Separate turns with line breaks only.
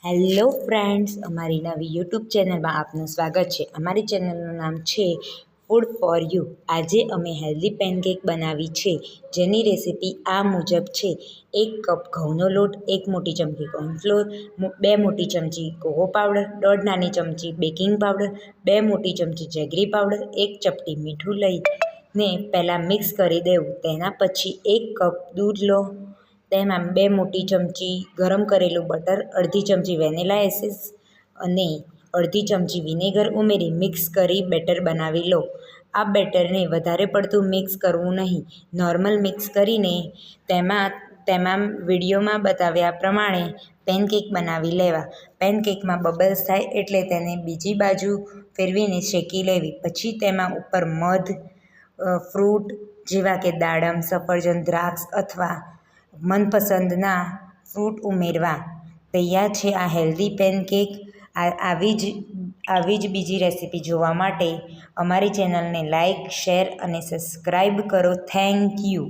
Hello friends, અમારી નવી YouTube ચેનલમાં આપનું સ્વાગત છે. અમારી ચેનલનું નામ છે ફૂડ ફોર યુ. આજે અમે હેલ્ધી પેનકેક બનાવી છે, જેની રેસીપી આ મુજબ છે. 1 કપ ઘઉંનો લોટ, 1 મોટી ચમચી કોર્નફ્લોર, 2 મોટી ચમચી કોકો પાવડર, 1.5 નાની ચમચી બેકિંગ પાવડર, 2 મોટી ચમચી જેગરી પાવડર, 1 ચપટી મીઠું લઈને પહેલાં મિક્સ કરી દેવું. તેના પછી 1 કપ દૂધ લો, તેમાં 2 મોટી ચમચી ગરમ કરેલું બટર, અડધી ચમચી વેનીલા એસેન્સ અને અડધી ચમચી વિનેગર ઉમેરી મિક્સ કરી બેટર બનાવી લો. આ બેટરને વધારે પડતું મિક્સ કરવું નહીં, નોર્મલ મિક્સ કરીને તેમાં વિડીયોમાં બતાવ્યા પ્રમાણે પેનકેક બનાવી લેવા. પેનકેકમાં બબલ્સ થાય એટલે તેને બીજી બાજુ ફેરવીને શેકી લેવી. પછી તેમાં ઉપર મધ, ફ્રૂટ જેવા કે દાડમ, સફરજન, દ્રાક્ષ અથવા મનપસંદના ફ્રૂટ ઉમેરવા. તૈયાર છે આ હેલ્ધી પેનકેક. આવી જ બીજી રેસીપી જોવા માટે અમારી ચેનલને લાઈક, શેર અને સબસ્ક્રાઈબ કરો. Thank you.